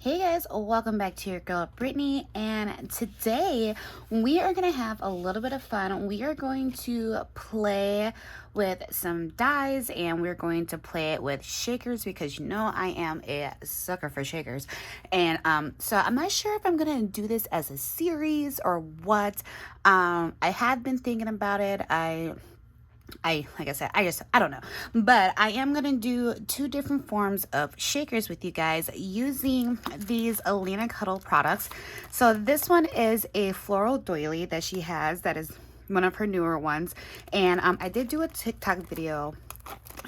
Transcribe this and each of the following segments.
Hey guys, welcome back to your girl Brittany, and today we are going to have a little bit of fun. We are going to play with some dies, and we're going to play it with shakers because you know I am a sucker for shakers. And so I'm not sure if I'm going to do this as a series or what. I have been thinking about it. Like I said, I don't know, but I am going to do two different forms of shakers with you guys using these Alina Cutle products. So this one is a floral doily that she has, that is one of her newer ones. And I did do a TikTok video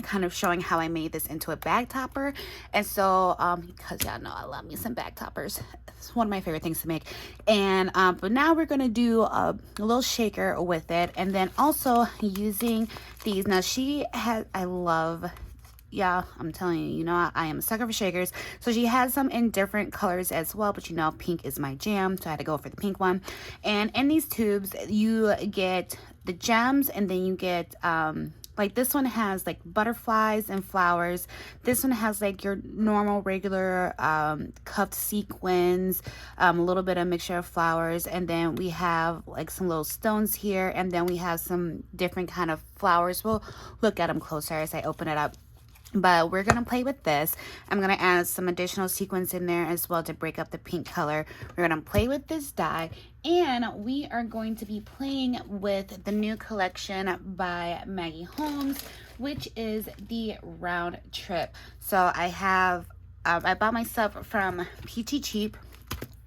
kind of showing how I made this into a bag topper. And so because y'all know I love me some bag toppers, it's one of my favorite things to make. And but now we're gonna do a little shaker with it, and then also using these. Now she has, I love, yeah, I'm telling you, you know, I am a sucker for shakers. So she has some in different colors as well, but you know, pink is my jam, so I had to go for the pink one. And in these tubes you get the gems, and then you get like this one has like butterflies and flowers. This one has like your normal regular cuffed sequins, a little bit of mixture of flowers, and then we have like some little stones here, and then we have some different kind of flowers. We'll look at them closer as I open it up. But we're going to play with this. I'm going to add some additional sequins in there as well to break up the pink color. We're going to play with this die, and we are going to be playing with the new collection by Maggie Holmes, which is the Round Trip. So I have, I bought myself from PT Cheap.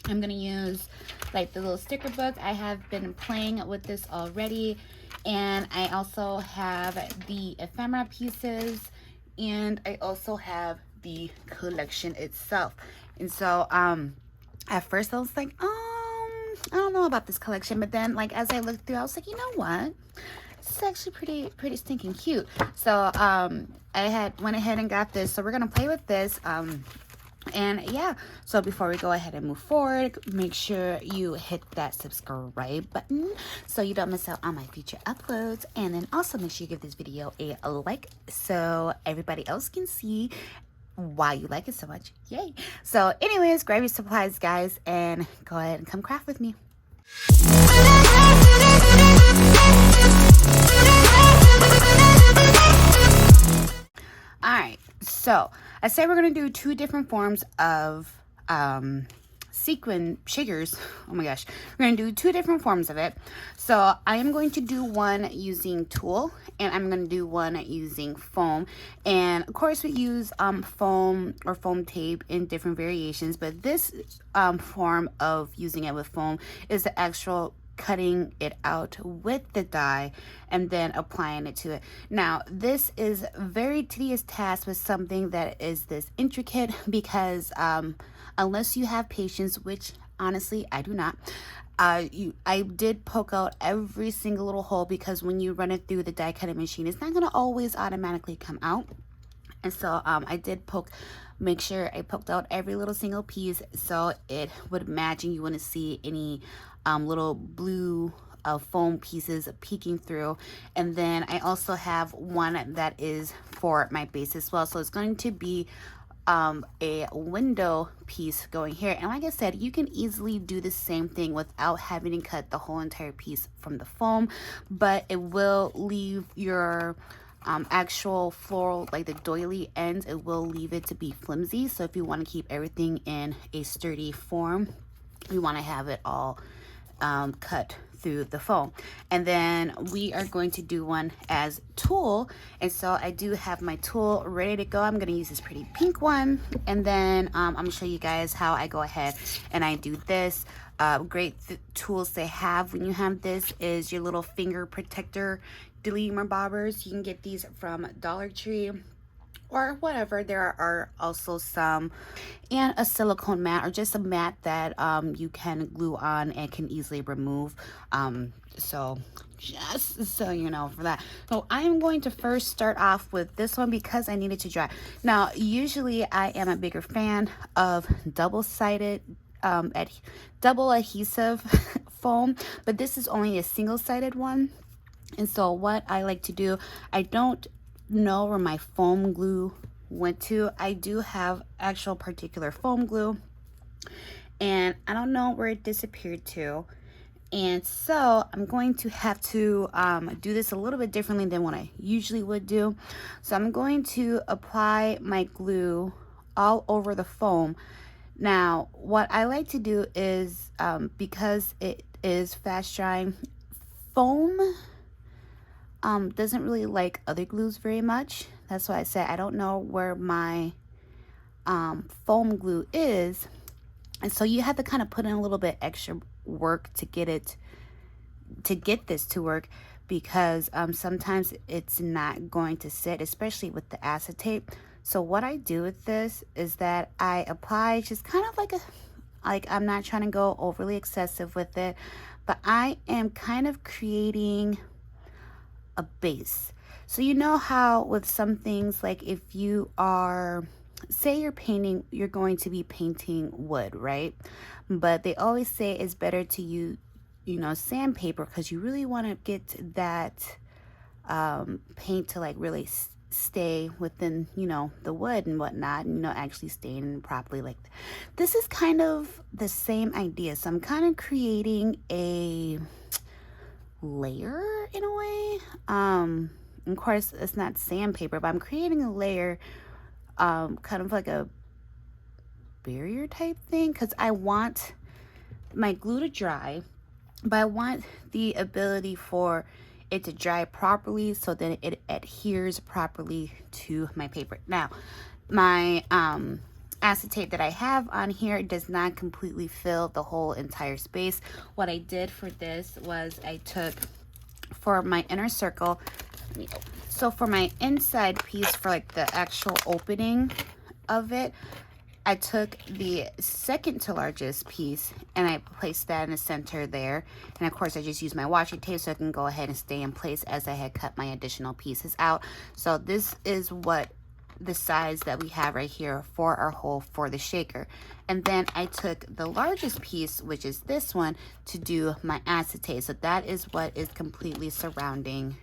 I'm going to use like the little sticker book. I have been playing with this already. And I also have the ephemera pieces. And I also have the collection itself. And so at first I was like, I don't know about this collection, but then like as I looked through, I was like, you know what, this is actually pretty stinking cute. So I went ahead and got this. So we're gonna play with this. And yeah, so before we go ahead and move forward, make sure you hit that subscribe button so you don't miss out on my future uploads. And then also make sure you give this video a like so everybody else can see why you like it so much. Yay. So anyways, grab your supplies, guys, and go ahead and come craft with me. All right, so I said we're going to do two different forms of sequin shakers. Oh my gosh, we're going to do two different forms of it. So I am going to do one using Tulle, and I'm going to do one using foam. And of course we use foam or foam tape in different variations, but this form of using it with foam is the actual cutting it out with the die and then applying it to it. Now this is a very tedious task with something that is this intricate, because unless you have patience, which honestly I do not, I did poke out every single little hole, because when you run it through the die cutting machine, it's not going to always automatically come out. And so I did make sure I poked out every little single piece so it would match and you wouldn't see any little blue foam pieces peeking through. And then I also have one that is for my base as well. So it's going to be a window piece going here. And like I said, you can easily do the same thing without having to cut the whole entire piece from the foam, but it will leave your actual floral, like the doily ends, it will leave it to be flimsy. So if you want to keep everything in a sturdy form, you want to have it all cut through the foam. And then we are going to do one as Tulle, and so I do have my Tulle ready to go. I'm going to use this pretty pink one, and then I'm going to show you guys how I go ahead and I do this. Great tools they have when you have this is your little finger protector delimber bobbers. You can get these from Dollar Tree or whatever. There are also some, and a silicone mat, or just a mat that you can glue on and can easily remove. So just so you know for that. So I am going to first start off with this one because I need it to dry. Now usually I am a bigger fan of double-sided double adhesive foam, but this is only a single-sided one. And so what I like to do, I don't know where my foam glue went to. I do have actual particular foam glue, and I don't know where it disappeared to. And so I'm going to have to do this a little bit differently than what I usually would do. So I'm going to apply my glue all over the foam. Now, what I like to do is, because it is fast drying, foam doesn't really like other glues very much. That's why I said I don't know where my foam glue is. And so you have to kind of put in a little bit extra work to get this to work, because sometimes it's not going to sit, especially with the acetate. So what I do with this is that I apply just kind of like I'm not trying to go overly excessive with it, but I am kind of creating a base. So you know how with some things, like if you are, say you're painting, you're going to be painting wood, right? But they always say it's better to use, sandpaper, because you really want to get that paint to like really stay within, the wood and whatnot, and, actually staying properly. Like this is kind of the same idea. So I'm kind of creating a layer in a way. Of course, it's not sandpaper, but I'm creating a layer, kind of like a barrier type thing, because I want my glue to dry, but I want the ability for it to dry properly so that it adheres properly to my paper. Now, my acetate that I have on here does not completely fill the whole entire space. What I did for this was I took, for my inner circle, so for my inside piece, for like the actual opening of it, I took the second to largest piece and I placed that in the center there. And of course I just used my washi tape so I can go ahead and stay in place as I had cut my additional pieces out. So this is what the size that we have right here for our hole for the shaker. And then I took the largest piece, which is this one, to do my acetate. So that is what is completely surrounding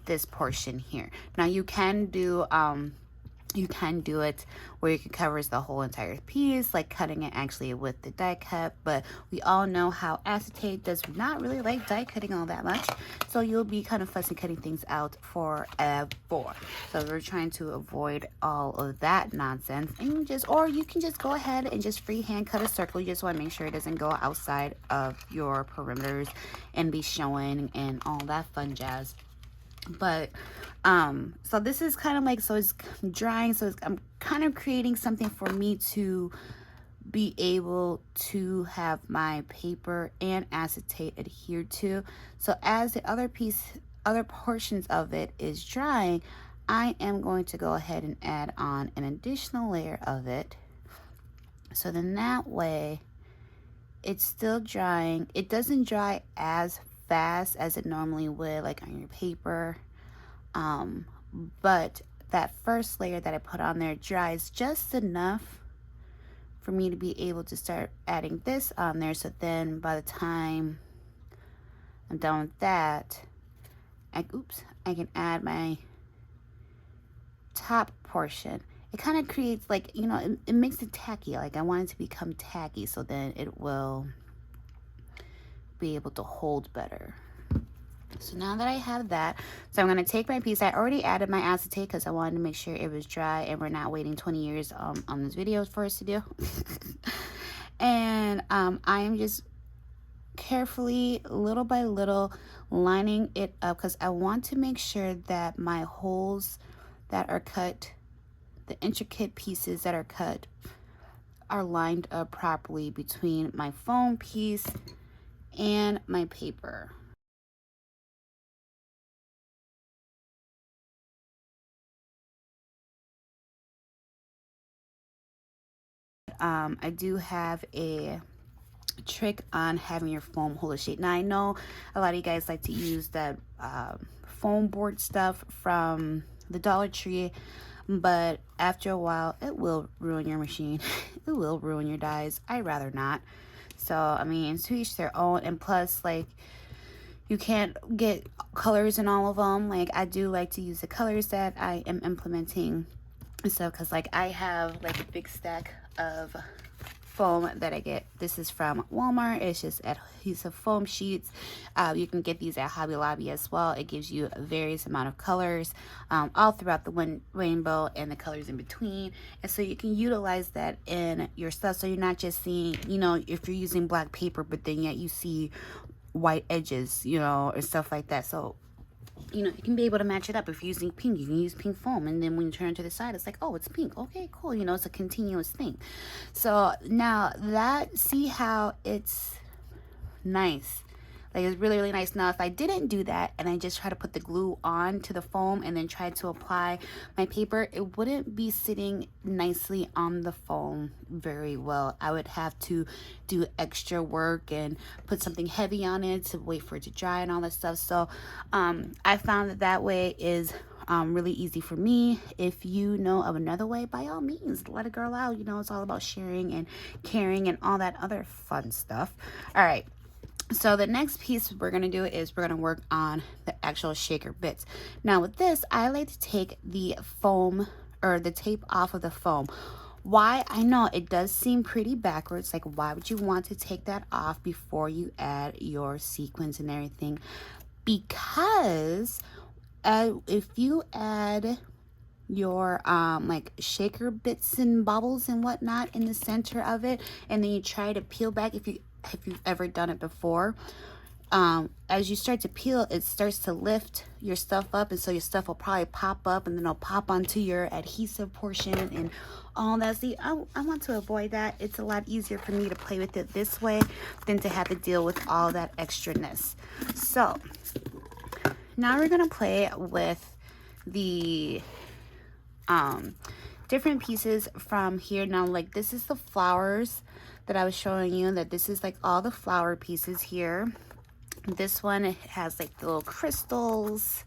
this portion here. Now you can do it where you can cover the whole entire piece, like cutting it actually with the die cut, but we all know how acetate does not really like die cutting all that much, so you'll be kind of fussy cutting things out forever. So we're trying to avoid all of that nonsense, and you can just go ahead and just freehand cut a circle. You just want to make sure it doesn't go outside of your perimeters and be showing and all that fun jazz. But so this is kind of like, so it's drying, so I'm kind of creating something for me to be able to have my paper and acetate adhere to. So as the other portions of it is drying, I am going to go ahead and add on an additional layer of it, so then that way it's still drying. It doesn't dry as fast as it normally would, like on your paper, but that first layer that I put on there dries just enough for me to be able to start adding this on there. So then by the time I'm done with that, I can add my top portion. It kind of creates like, it makes it tacky. Like I want it to become tacky, so then it will be able to hold better. So now that I have that, so I'm going to take my piece. I already added my acetate because I wanted to make sure it was dry and we're not waiting 20 years on this video for us to do. And I am just carefully, little by little, lining it up, because I want to make sure that my holes that are cut, the intricate pieces that are cut, are lined up properly between my foam piece and my paper. I do have a trick on having your foam hold a shape. Now I know a lot of you guys like to use that foam board stuff from the Dollar Tree, but after a while it will ruin your machine. It will ruin your dies. I'd rather not. So I mean, to each their own. And plus, like, you can't get colors in all of them. Like, I do like to use the colors that I am implementing. So because like I have like a big stack of foam that I get. This is from Walmart. It's just adhesive foam sheets. You can get these at Hobby Lobby as well. It gives you a various amount of colors all throughout the rainbow and the colors in between, and so you can utilize that in your stuff, so you're not just seeing, you know, if you're using black paper but then yet you see white edges, you know, and stuff like that. So you know, you can be able to match it up. If you're using pink, you can use pink foam, and then when you turn it to the side, it's like, oh, it's pink. Okay, cool. You know, it's a continuous thing. So now that, see how it's nice, like it's really, really nice. Now if I didn't do that and I just try to put the glue on to the foam and then try to apply my paper, it wouldn't be sitting nicely on the foam very well. I would have to do extra work and put something heavy on it to wait for it to dry and all that stuff. So I found that way is really easy for me. If you know of another way, by all means, let a girl out. You know, it's all about sharing and caring and all that other fun stuff. All right. So the next piece we're going to do is we're going to work on the actual shaker bits. Now with this, I like to take the foam or the tape off of the foam. Why? I know it does seem pretty backwards. Like, why would you want to take that off before you add your sequins and everything? Because if you add your like shaker bits and bubbles and whatnot in the center of it, and then you try to peel back, if you've ever done it before, as you start to peel, it starts to lift your stuff up, and so your stuff will probably pop up, and then it'll pop onto your adhesive portion and all that. See, I want to avoid that. It's a lot easier for me to play with it this way than to have to deal with all that extraness. So now we're gonna play with the different pieces from here. Now, like, this is the flowers that I was showing you, that this is like all the flower pieces here. This one has like the little crystals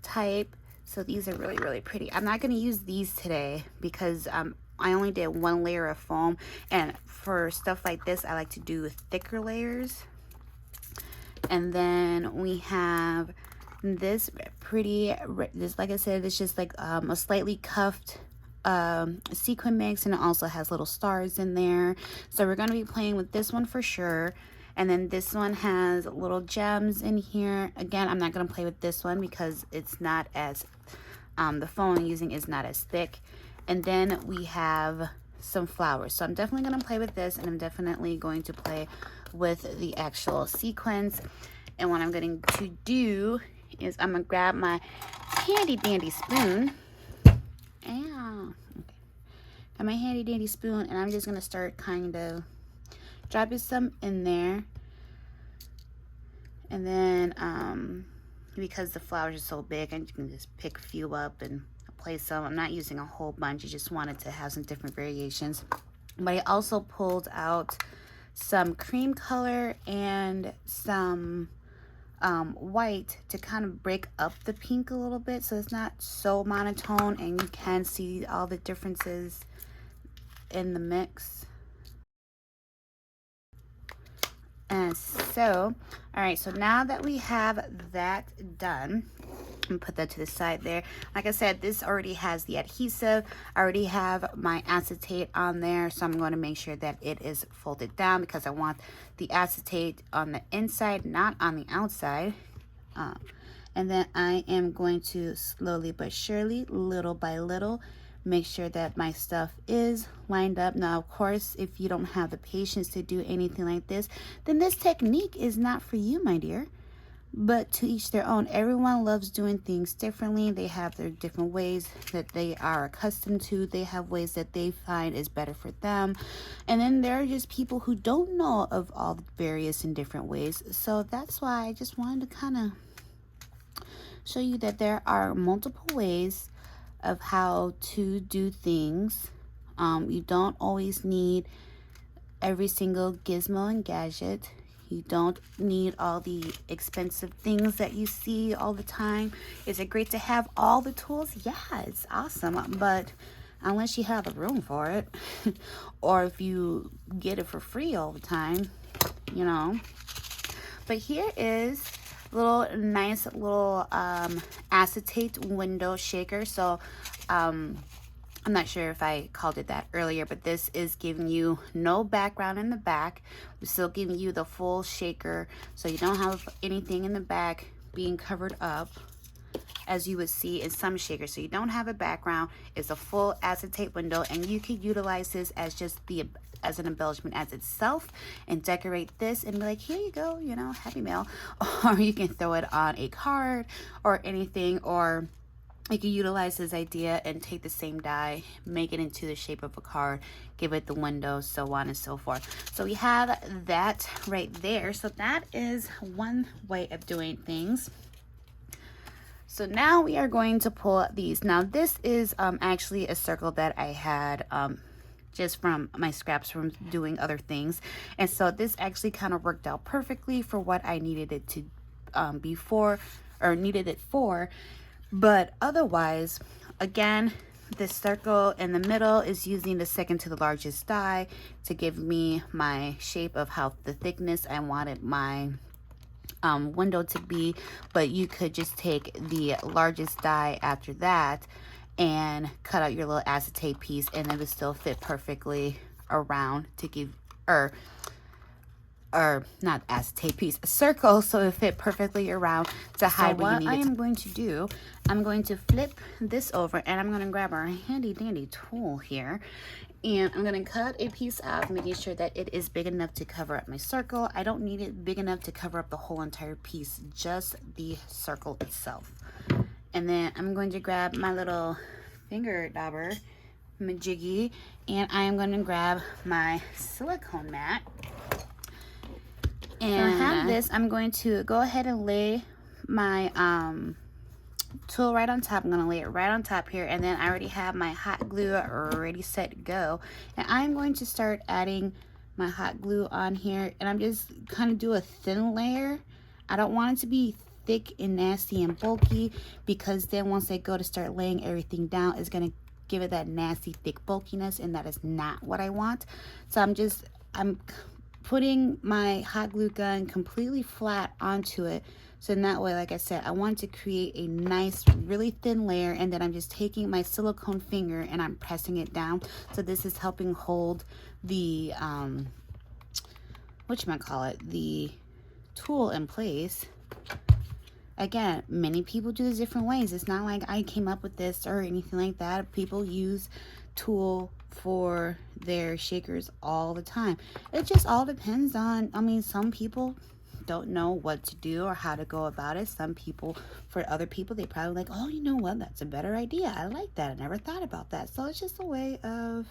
type, so these are really, really pretty. I'm not going to use these today because I only did one layer of foam, and for stuff like this I like to do thicker layers. And then we have this pretty, this, like I said, it's just like a slightly cuffed sequin mix, and it also has little stars in there. So we're going to be playing with this one for sure. And then this one has little gems in here. Again, I'm not going to play with this one because it's not as the foam I'm using is not as thick. And then we have some flowers, so I'm definitely going to play with this, and I'm definitely going to play with the actual sequins. And what I'm going to do is I'm going to grab my handy dandy spoon. Ow. Okay. Got my handy dandy spoon, and I'm just gonna start kind of dropping some in there. And then because the flowers are so big, I can just pick a few up and place some. I'm not using a whole bunch. I just wanted to have some different variations. But I also pulled out some cream color and some white to kind of break up the pink a little bit, so it's not so monotone and you can see all the differences in the mix. And so, all right, so now that we have that done, and put that to the side there. Like I said, this already has the adhesive. I already have my acetate on there, so I'm going to make sure that it is folded down because I want the acetate on the inside, not on the outside. And then I am going to slowly but surely, little by little, make sure that my stuff is lined up. Now, of course, if you don't have the patience to do anything like this, then this technique is not for you, my dear. But to each their own. Everyone loves doing things differently. They have their different ways that they are accustomed to. They have ways that they find is better for them. And then there are just people who don't know of all the various and different ways. So that's why I just wanted to kind of show you that there are multiple ways of how to do things. You don't always need every single gizmo and gadget. You don't need all the expensive things that you see all the time. Is it great to have all the tools? Yeah, it's awesome. But unless you have the room for it, or if you get it for free all the time, you know. But here is a little nice little acetate window shaker. So I'm not sure if I called it that earlier, but this is giving you no background in the back. We're still giving you the full shaker, so you don't have anything in the back being covered up, as you would see in some shakers. So you don't have a background. It's a full acetate window, and you can utilize this as just as an embellishment as itself and decorate this and be like, here you go, you know, happy mail. Or you can throw it on a card or anything, or you can utilize this idea and take the same die, make it into the shape of a card, give it the window, so on and so forth. So we have that right there. So that is one way of doing things. So now we are going to pull these. Now this is actually a circle that I had just from my scraps from doing other things. And so this actually kind of worked out perfectly for what I needed it to needed it for. But otherwise, again, this circle in the middle is using the second to the largest die to give me my shape of how the thickness I wanted my window to be. But you could just take the largest die after that and cut out your little acetate piece, and it would still fit perfectly around to give, or not acetate piece, a circle, so it fit perfectly around to hide what you need. What I am going to do, I'm going to flip this over, and I'm going to grab our handy dandy tool here, and I'm going to cut a piece out, making sure that it is big enough to cover up my circle. I don't need it big enough to cover up the whole entire piece, just the circle itself. And then I'm going to grab my little finger dauber, majiggy, and I am going to grab my silicone mat. And I have this. I'm going to go ahead and lay my tool right on top. I'm going to lay it right on top here, and then I already have my hot glue already set to go. And I'm going to start adding my hot glue on here, and I'm just kind of do a thin layer. I don't want it to be thick and nasty and bulky, because then once I go to start laying everything down, it's going to give it that nasty thick bulkiness, and that is not what I want. So I'm putting my hot glue gun completely flat onto it, so in that way, like I said, I want to create a nice really thin layer, and then I'm just taking my silicone finger and I'm pressing it down. So this is helping hold the the tool in place. Again, many people do this different ways. It's not like I came up with this or anything like that. People use tool for their shakers all the time. It just all depends on, I mean, some people don't know what to do or how to go about it. Some people, for other people, they probably like, oh, you know what, that's a better idea. I like that. I never thought about that. So it's just a way of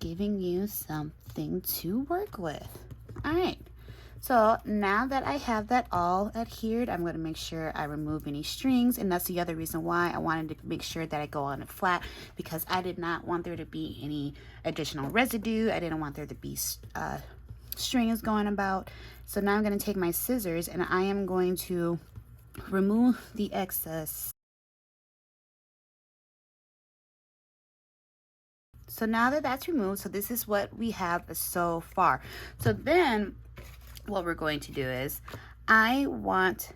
giving you something to work with. All right. So now that I have that all adhered, I'm going to make sure I remove any strings, and that's the other reason why I wanted to make sure that I go on it flat, because I did not want there to be any additional residue. I didn't want there to be strings going about. So now I'm going to take my scissors and I am going to remove the excess. So now that that's removed, so this is what we have so far. So then what we're going to do is, I want,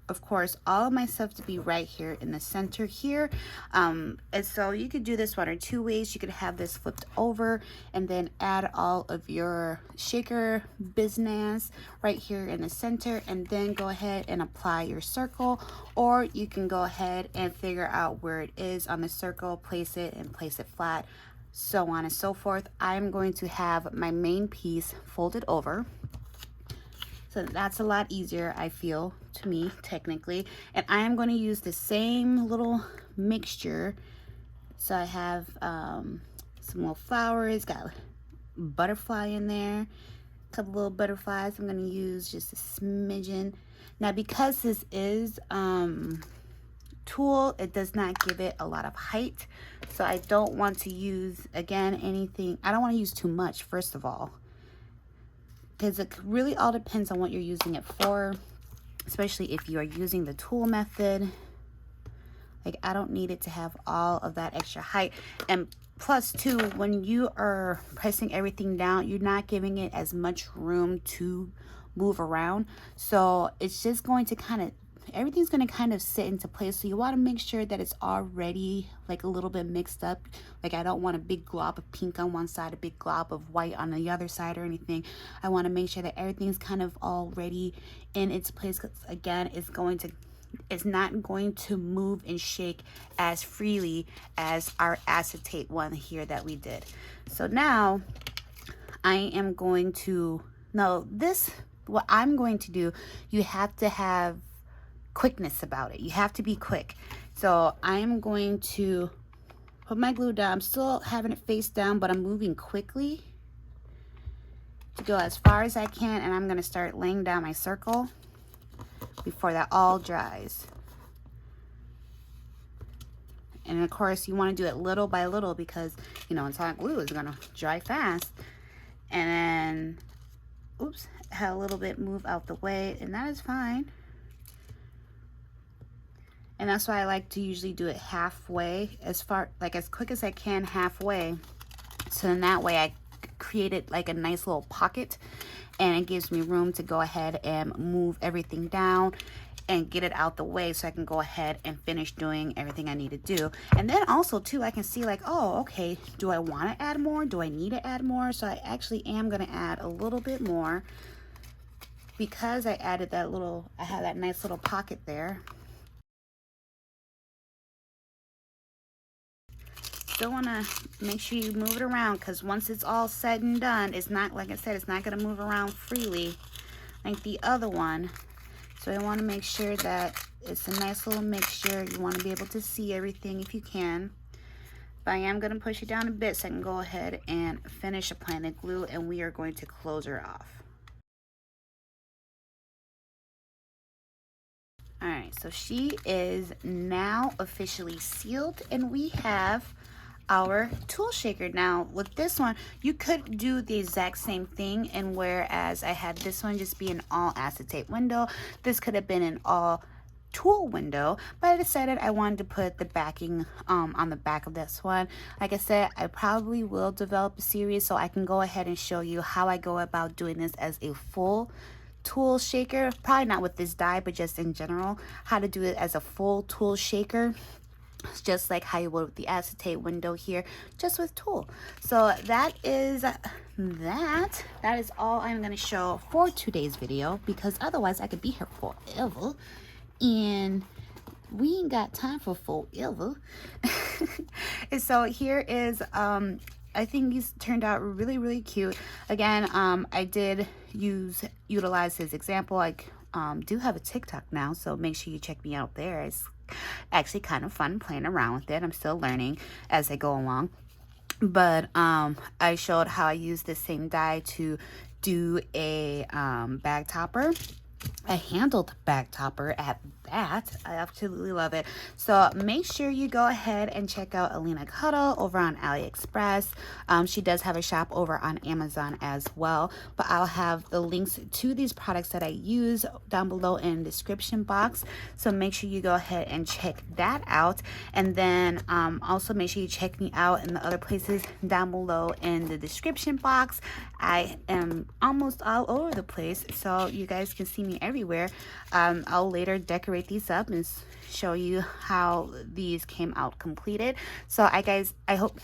of course, all of my stuff to be right here in the center here. And so you could do this one or two ways. You could have this flipped over and then add all of your shaker business right here in the center, and then go ahead and apply your circle. Or you can go ahead and figure out where it is on the circle, place it and place it flat, so on and so forth. I'm going to have my main piece folded over. So that's a lot easier, I feel, to me, technically. And I am going to use the same little mixture. So I have some little flowers, got a butterfly in there, a couple little butterflies. I'm going to use just a smidgen. Now, because this is tulle, it does not give it a lot of height. So I don't want to use, again, anything. I don't want to use too much, first of all, because it really all depends on what you're using it for, especially if you are using the tulle method. Like, I don't need it to have all of that extra height. And plus, too, when you are pressing everything down, you're not giving it as much room to move around. So it's just going to kind of everything's going to kind of sit into place. So you want to make sure that it's already like a little bit mixed up. Like I don't want a big glob of pink on one side, a big glob of white on the other side or anything. I want to make sure that everything's kind of already in its place, because again, it's not going to move and shake as freely as our acetate one here that we did. So now I am going to, what I'm going to do, you have to have quickness about it. You have to be quick. So I'm going to put my glue down. I'm still having it face down, but I'm moving quickly to go as far as I can, and I'm going to start laying down my circle before that all dries. And of course you want to do it little by little, because you know, it's hot glue, is going to dry fast. And then, oops, had a little bit move out the way, and that is fine. And that's why I like to usually do it halfway, as quick as I can, halfway. So in that way I created like a nice little pocket, and it gives me room to go ahead and move everything down and get it out the way, so I can go ahead and finish doing everything I need to do. And then also too, I can see like, oh, okay, do I want to add more? Do I need to add more? So I actually am going to add a little bit more, because I added that little, I had that nice little pocket there. Still want to make sure you move it around, because once it's all said and done, it's not, like I said, it's not going to move around freely like the other one. So I want to make sure that it's a nice little mixture. You want to be able to see everything if you can. But I am going to push it down a bit so I can go ahead and finish applying the glue, and we are going to close her off. Alright, so she is now officially sealed, and we have our tool shaker. Now with this one, you could do the exact same thing, and whereas I had this one just be an all acetate window, this could have been an all tool window, but I decided I wanted to put the backing on the back of this one. Like I said, I probably will develop a series so I can go ahead and show you how I go about doing this as a full tool shaker. Probably not with this die, but just in general, how to do it as a full tool shaker. It's just like how you would with the acetate window here, just with tool. So that is all I'm going to show for today's video, because otherwise I could be here forever, and we ain't got time for forever. And so here is I think these turned out really cute. Again, I did utilize his example. I do have a TikTok now, so make sure you check me out there. It's actually kind of fun playing around with it. I'm still learning as I go along. But I showed how I use the same die to do a bag topper, a handled bag topper at that. I absolutely love it. So make sure you go ahead and check out Alina Cutle over on AliExpress. She does have a shop over on Amazon as well, but I'll have the links to these products that I use down below in the description box, so make sure you go ahead and check that out. And then also make sure you check me out in the other places down below in the description box. I am almost all over the place, so you guys can see me everywhere. I'll later decorate these up and show you how these came out completed. So I hope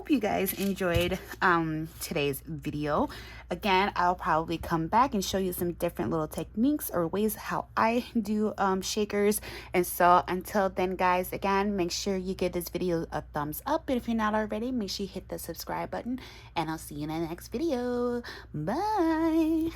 you guys enjoyed today's video. Again, I'll probably come back and show you some different little techniques or ways how I do shakers. And so until then, guys, again, make sure you give this video a thumbs up, and if you're not already, make sure you hit the subscribe button, and I'll see you in the next video. Bye.